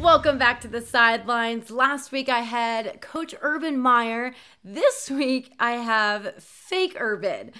Welcome back to the sidelines. Last week I had Coach Urban Meyer. This week I have Fake Urban.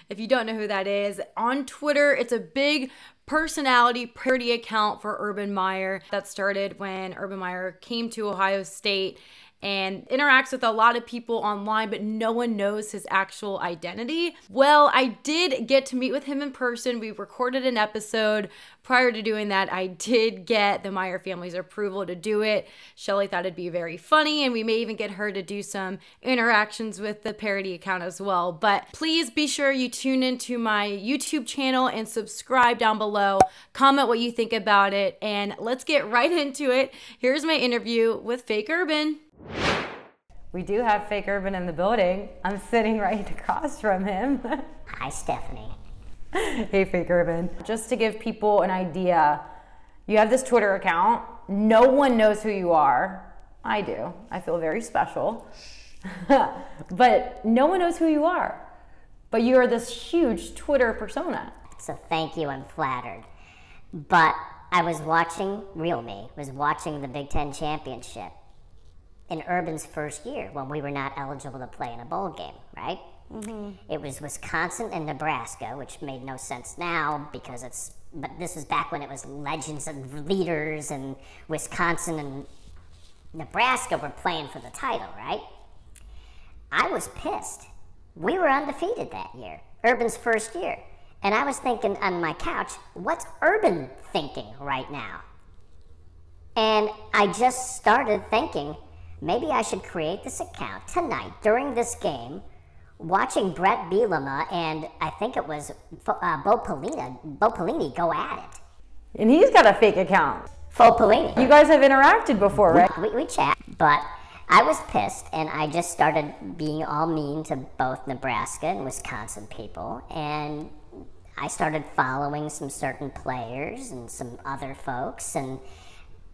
If you don't know who that is, on Twitter, it's a big personality parody account for Urban Meyer that started when Urban Meyer came to Ohio State and interacts with a lot of people online, but no one knows his actual identity. Well, I did get to meet with him in person. We recorded an episode. Prior to doing that, I did get the Meyer family's approval to do it. Shelly thought it'd be very funny, and we may even get her to do some interactions with the parody account as well. But please be sure you tune into my YouTube channel and subscribe down below. Comment what you think about it, and let's get right into it. Here's my interview with Fake Urban. We do have Fake Urban in the building. I'm sitting right across from him. Hi, Stephanie. Hey, Fake Urban. Just to give people an idea, you have this Twitter account. No one knows who you are. I do. I feel very special. But no one knows who you are. But you are this huge Twitter persona. So thank you, I'm flattered. But I was watching, real me, was watching the Big Ten Championship in Urban's first year when we were not eligible to play in a bowl game, right? Mm-hmm. It was Wisconsin and Nebraska, which made no sense now because but this was back when it was legends and leaders, and Wisconsin and Nebraska were playing for the title, right? I was pissed. We were undefeated that year, Urban's first year. And I was thinking on my couch, what's Urban thinking right now? And I just started thinking, maybe I should create this account tonight during this game, watching Brett Bielema and I think it was Bo Pelini go at it. And he's got a fake account. Bo Pelini. You guys have interacted before, right? We chat, but I was pissed and I just started being all mean to both Nebraska and Wisconsin people, and I started following some certain players and some other folks, and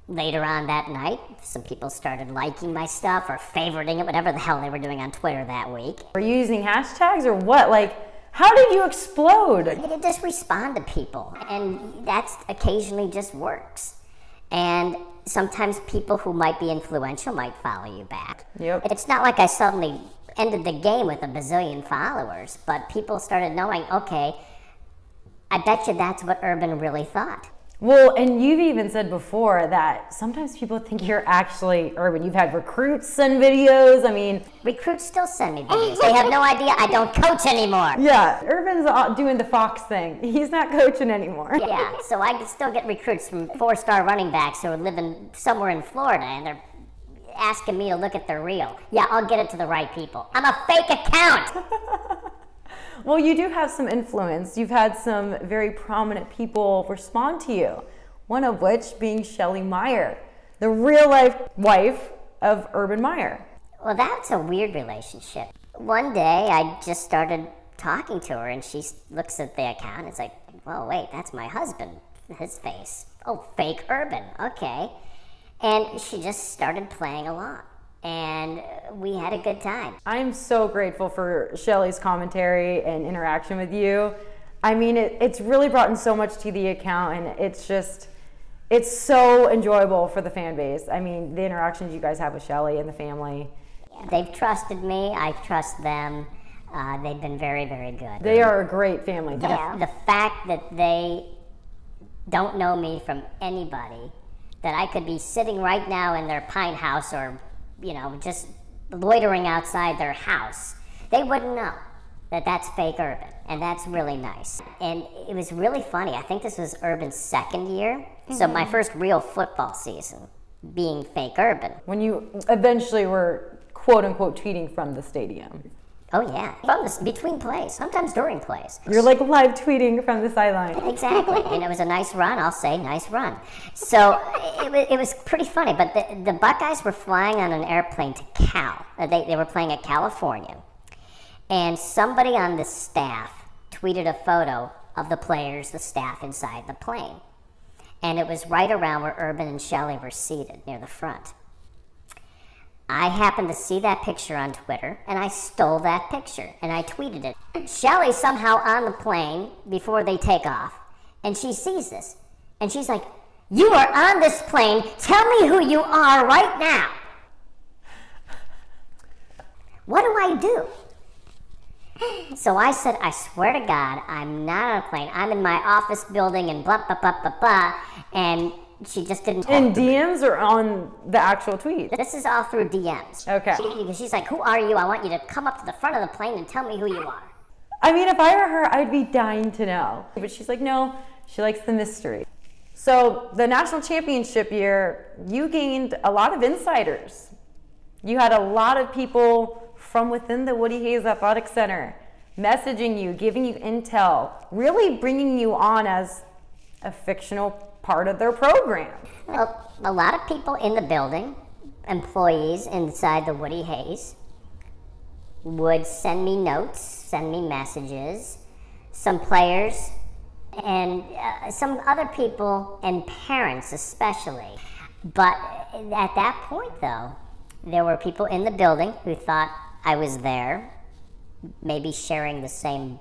later on that night, some people started liking my stuff or favoriting it, whatever the hell they were doing on Twitter that week. Were you using hashtags or what? Like, how did you explode? I just respond to people, and that occasionally just works. And sometimes people who might be influential might follow you back. Yep. It's not like I suddenly ended the game with a bazillion followers, but people started knowing, okay, I bet you that's what Urban really thought. Well, and you've even said before that sometimes people think you're actually Urban. You've had recruits send videos. I mean, recruits still send me videos. They have no idea I don't coach anymore. Yeah, Urban's doing the Fox thing. He's not coaching anymore. Yeah, so I still get recruits from 4-star running backs who are living somewhere in Florida, and they're asking me to look at their reel. Yeah, I'll get it to the right people. I'm a fake account. Well, you do have some influence. You've had some very prominent people respond to you, one of which being Shelly Meyer, the real-life wife of Urban Meyer. Well, that's a weird relationship. One day, I just started talking to her, and she looks at the account, and it's like, well, wait, that's my husband, his face. Oh, Fake Urban, okay. And she just started playing along. And we had a good time. I'm so grateful for Shelly's commentary and interaction with you. I mean, it's really brought in so much to the account, and it's so enjoyable for the fan base. I mean, the interactions you guys have with Shelly and the family. Yeah, they've trusted me. I trust them. They've been very, very good. They are a great family. The fact that they don't know me from anybody, that I could be sitting right now in their pine house or just loitering outside their house, they wouldn't know that that's Fake Urban, and that's really nice. And it was really funny. I think this was Urban's second year, so my first real football season being Fake Urban. When you eventually were quote-unquote tweeting from the stadium. Oh yeah, between plays, sometimes during plays. You're like live tweeting from the sideline. Exactly, and it was a nice run, I'll say, nice run. So it was pretty funny, but the Buckeyes were flying on an airplane to Cal. They were playing at California. And somebody on the staff tweeted a photo of the players, the staff inside the plane. And it was right around where Urban and Shelly were seated, near the front. I happened to see that picture on Twitter, and I stole that picture, and I tweeted it. Shelly's somehow on the plane before they take off, and she sees this, and she's like, You are on this plane. Tell me who you are right now. What do I do? So I said, I swear to God, I'm not on a plane. I'm in my office building and blah, blah, blah, blah, blah. And she just didn't. In DMs or on the actual tweet? This is all through DMs. Okay. She's like, who are you? I want you to come up to the front of the plane and tell me who you are. I mean, if I were her, I'd be dying to know. But she's like, no, she likes the mystery. So the national championship year, you gained a lot of insiders. You had a lot of people from within the Woody Hayes Athletic Center messaging you, giving you intel, really bringing you on as a fictional part of their program. Well, a lot of people in the building, employees inside the Woody Hayes, would send me notes, send me messages, some players, and some other people, and parents especially. But at that point, though, there were people in the building who thought I was there, maybe sharing the same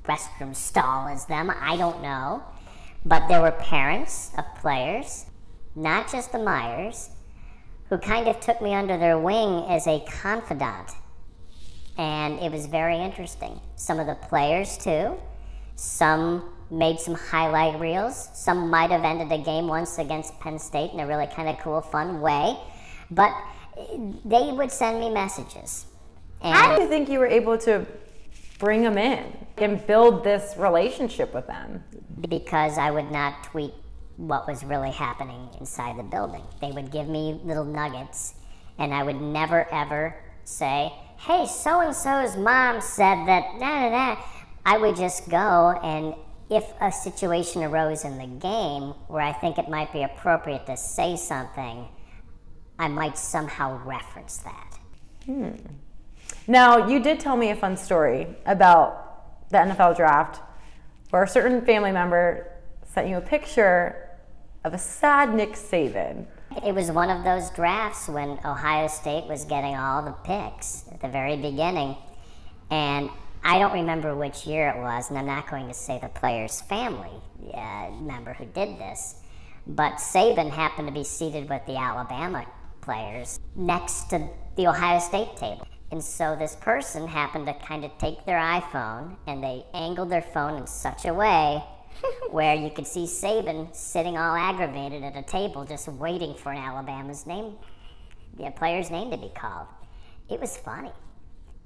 restroom stall as them, I don't know. But there were parents of players, not just the Myers, who kind of took me under their wing as a confidant. And it was very interesting. Some of the players, too. Some made some highlight reels. Some might have ended a game once against Penn State in a really kind of cool, fun way. But they would send me messages. And how do you think you were able to bring them in and build this relationship with them? Because I would not tweet what was really happening inside the building. They would give me little nuggets, and I would never, ever say, hey, so-and-so's mom said that, nah. I would just go, and if a situation arose in the game where I think it might be appropriate to say something, I might somehow reference that. Now, you did tell me a fun story about the NFL draft where a certain family member sent you a picture of a sad Nick Saban. It was one of those drafts when Ohio State was getting all the picks at the very beginning. And I don't remember which year it was, and I'm not going to say the player's family member who did this. But Saban happened to be seated with the Alabama players next to the Ohio State table. And so this person happened to kind of take their iPhone and they angled their phone in such a way where you could see Saban sitting all aggravated at a table just waiting for an Alabama's name, player's name to be called. It was funny.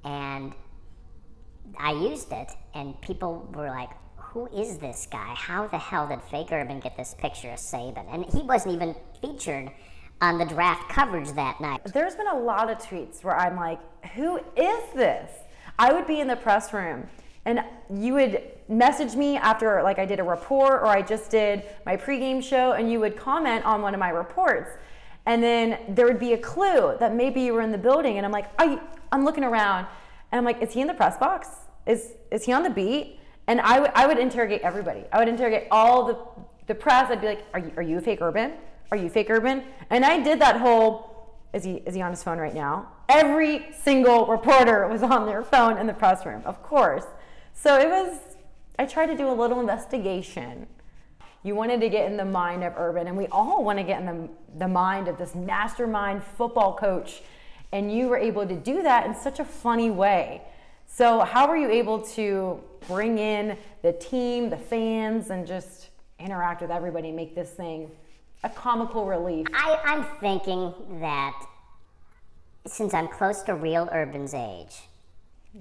And I used it and people were like, who is this guy? How the hell did Fake Urban get this picture of Saban? And he wasn't even featured on the draft coverage that night. There's been a lot of tweets where I'm like, who is this? I would be in the press room and you would message me after like I did a report or I just did my pregame show and you would comment on one of my reports. And then there would be a clue that maybe you were in the building and I'm like, I'm looking around and I'm like, is he in the press box? Is he on the beat? And I would interrogate everybody. I would interrogate all the press. I'd be like, are you Fake Urban? Are you Fake Urban? And I did that whole, is he on his phone right now? Every single reporter was on their phone in the press room, of course. So I tried to do a little investigation. You wanted to get in the mind of Urban, and we all want to get in the mind of this mastermind football coach, and you were able to do that in such a funny way. So how were you able to bring in the team, the fans, and just interact with everybody and make this thing a comical relief? I'm thinking that since I'm close to real Urban's age.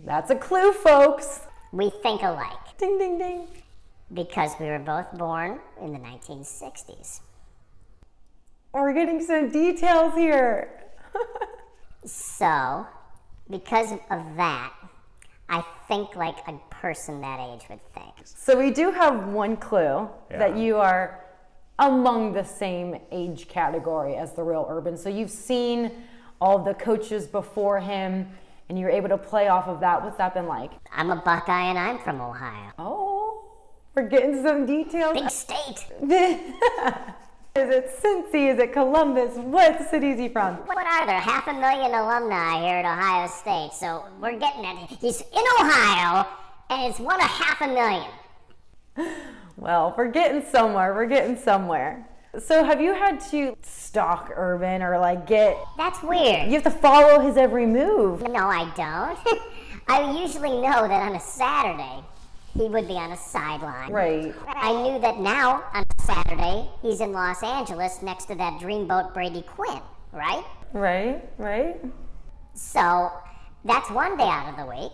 That's a clue, folks. We think alike. Ding, ding, ding. Because we were both born in the 1960s. We're getting some details here. So, because of that, I think like a person that age would think. So we do have one clue that you are among the same age category as the real Urban. So you've seen all the coaches before him and you're able to play off of that. What's that been like? I'm a Buckeye and I'm from Ohio. Oh, we're getting some details. Big state. Is it Cincy? Is it Columbus? What city is he from? What are there? 500,000 alumni here at Ohio State. So we're getting it. He's in Ohio and it's one of 500,000. Well, we're getting somewhere. We're getting somewhere. So have you had to stalk Urban or like get... That's weird. You have to follow his every move. No, I don't. I usually know that on a Saturday, he would be on a sideline. Right. I knew that now, on a Saturday, he's in Los Angeles next to that dreamboat Brady Quinn, right? Right. So, that's one day out of the week.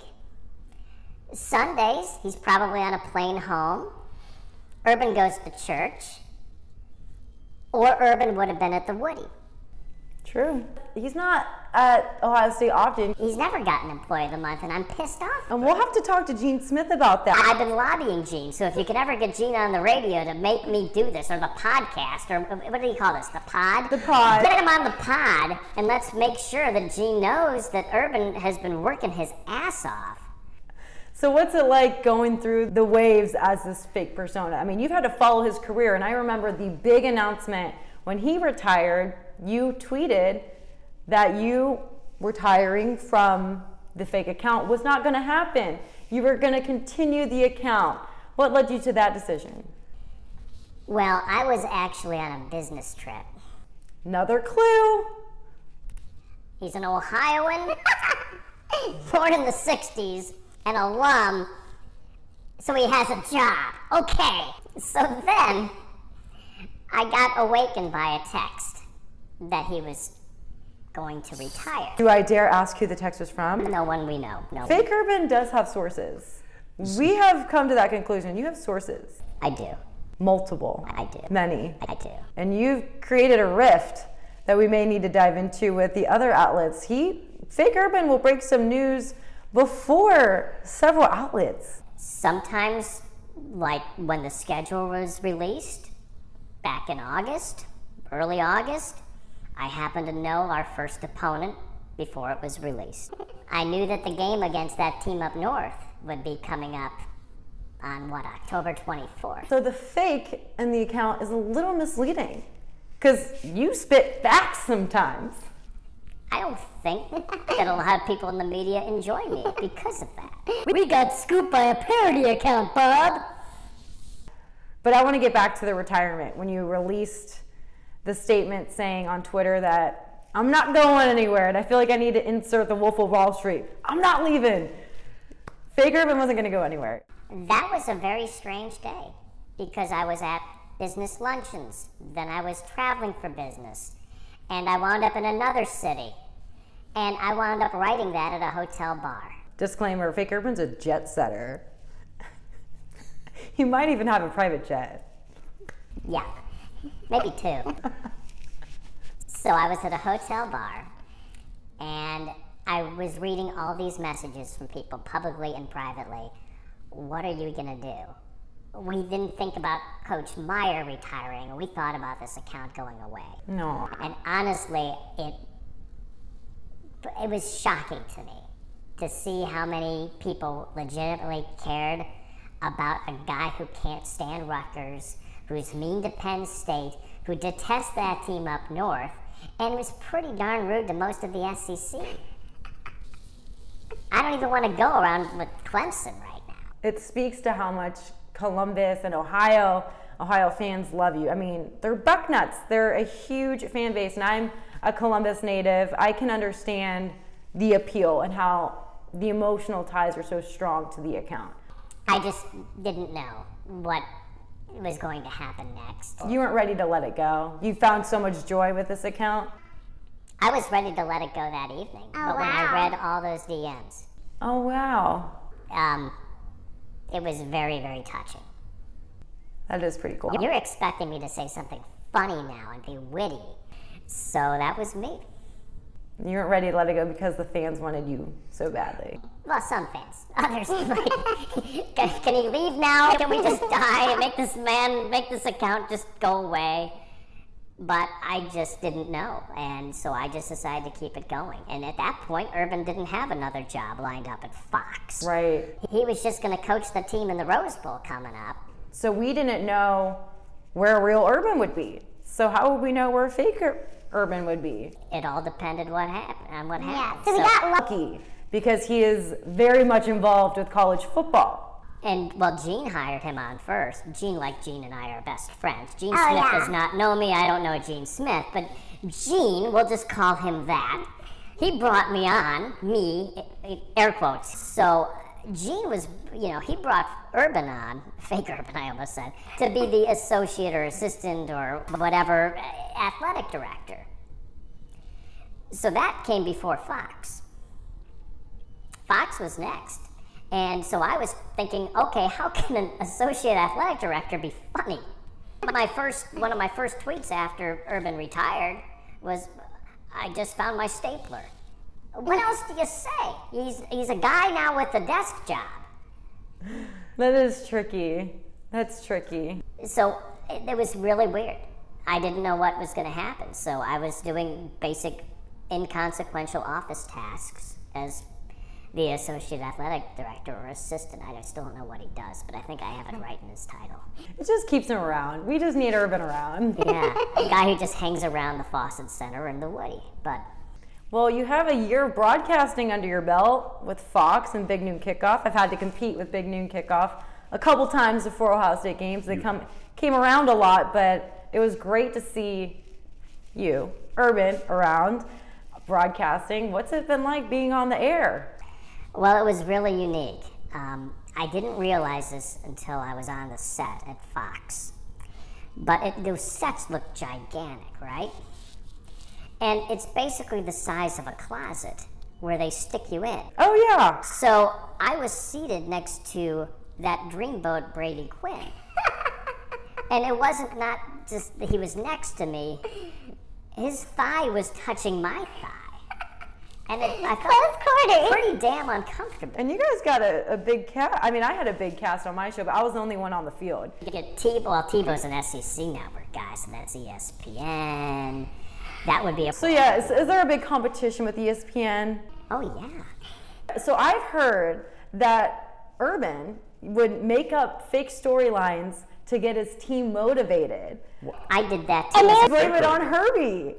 Sundays, he's probably on a plane home. Urban goes to church. Or Urban would have been at the Woody. True. He's not at Ohio State often. He's never gotten Employee of the Month, and I'm pissed off. And we'll have to talk to Gene Smith about that. I've been lobbying Gene, so if you could ever get Gene on the radio to make me do this, or the podcast, or what do you call this, the pod? The pod. Get him on the pod, and let's make sure that Gene knows that Urban has been working his ass off. So what's it like going through the waves as this fake persona? I mean, you've had to follow his career, and I remember the big announcement when he retired. You tweeted that you retiring from the fake account was not going to happen. You were going to continue the account. What led you to that decision? Well, I was actually on a business trip. Another clue. He's an Ohioan, born in the 60s, an alum, so he has a job. Okay, so then I got awakened by a text that he was going to retire. Do I dare ask who the text was from? No one we know. No. Fake Urban does have sources. We have come to that conclusion. You have sources. I do. Multiple. I do. Many. I do. And you've created a rift that we may need to dive into with the other outlets. Fake Urban will break some news before several outlets. Sometimes, like when the schedule was released back in August, early August, I happened to know our first opponent before it was released. I knew that the game against that team up north would be coming up on October 24th. So the fake in the account is a little misleading because you spit facts sometimes. I don't think that a lot of people in the media enjoy me because of that. We got scooped by a parody account, Bob. But I want to get back to the retirement. When you released the statement saying on Twitter that I'm not going anywhere and I feel like I need to insert the Wolf of Wall Street. I'm not leaving. Fake Urban wasn't going to go anywhere. That was a very strange day because I was at business luncheons. Then I was traveling for business. And I wound up in another city. And I wound up writing that at a hotel bar. Disclaimer, Fake Urban's a jet setter. He might even have a private jet. Yeah, maybe two. So I was at a hotel bar, and I was reading all these messages from people, publicly and privately. What are you gonna do? We didn't think about Coach Meyer retiring. We thought about this account going away. No. And honestly, it was shocking to me to see how many people legitimately cared about a guy who can't stand Rutgers, who's mean to Penn State, who detests that team up north, and was pretty darn rude to most of the SEC. I don't even want to go around with Clemson right now. It speaks to how much Columbus and Ohio fans love you. I mean, they're Bucknuts. They're a huge fan base, and I'm a Columbus native. I can understand the appeal and how the emotional ties are so strong to the account. I just didn't know what was going to happen next. You weren't ready to let it go. You found so much joy with this account. I was ready to let it go that evening, but when I read all those DMs, oh wow, it was very, very touching. That is pretty cool. You're expecting me to say something funny now and be witty, so that was me. You weren't ready to let it go because the fans wanted you so badly. Well, some fans. Others like, can he leave now? Can we just die and make this account just go away? But I just didn't know, and so I just decided to keep it going. And at that point, Urban didn't have another job lined up at Fox. Right. He was just going to coach the team in the Rose Bowl coming up. So we didn't know where real Urban would be. So how would we know where fake Urban would be? It all depended on what happened. So we got lucky because he is very much involved with college football. And, well, Gene hired him on first. Gene, like Gene and I, are best friends. Gene Oh, Smith yeah. does not know me. I don't know Gene Smith. But Gene, we'll just call him that. He brought me on, air quotes. So Gene was, he brought Urban on, fake Urban, I almost said, to be the associate or assistant or whatever athletic director. So that came before Fox. Fox was next. And so I was thinking, okay, how can an associate athletic director be funny? One of my first tweets after Urban retired was, I just found my stapler. What else do you say? He's a guy now with a desk job. That is tricky. That's tricky. So it was really weird. I didn't know what was going to happen. So I was doing basic inconsequential office tasks as the associate athletic director or assistant. I still don't know what he does, but I think I have it right in his title. It just keeps him around. We just need Urban around. Yeah, the guy who just hangs around the Fawcett Center and the Woody. But Well, you have a year of broadcasting under your belt with Fox and Big Noon Kickoff. I've had to compete with Big Noon Kickoff a couple times before Ohio State games. They came around a lot, but it was great to see you, Urban, around broadcasting. What's it been like being on the air? well, it was really unique. I didn't realize this until I was on the set at Fox. But those sets look gigantic, right? And it's basically the size of a closet where they stick you in. Oh, yeah. So I was seated next to that dreamboat Brady Quinn. And it wasn't not just that he was next to me, his thigh was touching my thigh. And I felt pretty damn uncomfortable. And you guys got a big cast. I mean, I had a big cast on my show, but I was the only one on the field. You get TiVo's an SEC network, guys, and that's ESPN. That would be a... So, yeah, is there a big competition with ESPN? Oh, yeah. So I've heard that Urban would make up fake storylines to get his team motivated. I did that too. Blame it on Herbie.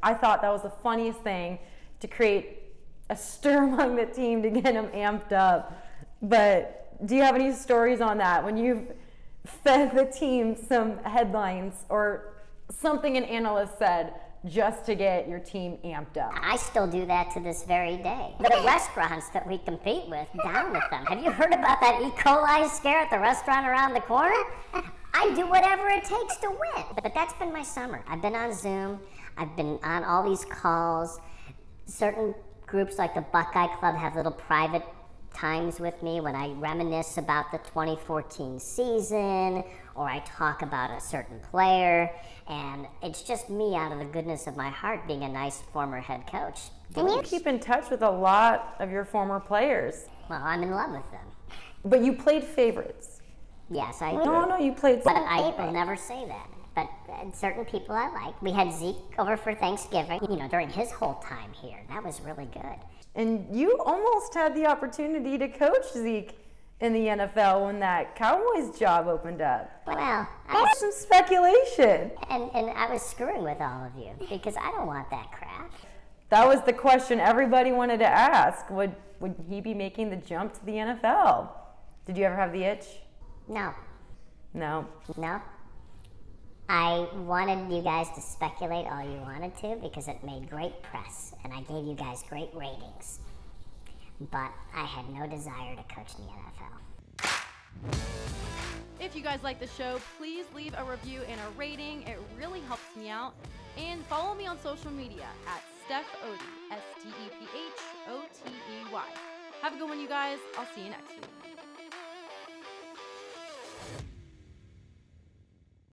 I thought that was the funniest thing, to create a stir among the team to get them amped up. But do you have any stories on that, when you've fed the team some headlines or something an analyst said just to get your team amped up? I still do that to this very day. The restaurants that we compete with, down with them. Have you heard about that E. coli scare at the restaurant around the corner? I do whatever it takes to win. But that's been my summer. I've been on Zoom. I've been on all these calls. Certain groups like the Buckeye Club have little private times with me when I reminisce about the 2014 season, or I talk about a certain player, and it's just me out of the goodness of my heart being a nice former head coach. And you keep in touch with a lot of your former players. Well, I'm in love with them. But you played favorites. Yes, I do. No, you played But some I favorites. will never say that. But certain people I like. We had Zeke over for Thanksgiving, during his whole time here. That was really good. And you almost had the opportunity to coach Zeke in the NFL when that Cowboys job opened up. Well, There's some speculation. and I was screwing with all of you because I don't want that crap. That was the question everybody wanted to ask. Would he be making the jump to the NFL? Did you ever have the itch? No. No. I wanted you guys to speculate all you wanted to because it made great press and I gave you guys great ratings. But I had no desire to coach in the NFL. If you guys like the show, please leave a review and a rating. It really helps me out. And follow me on social media at Steph Otey, STEPHOTEY. Have a good one, you guys. I'll see you next week.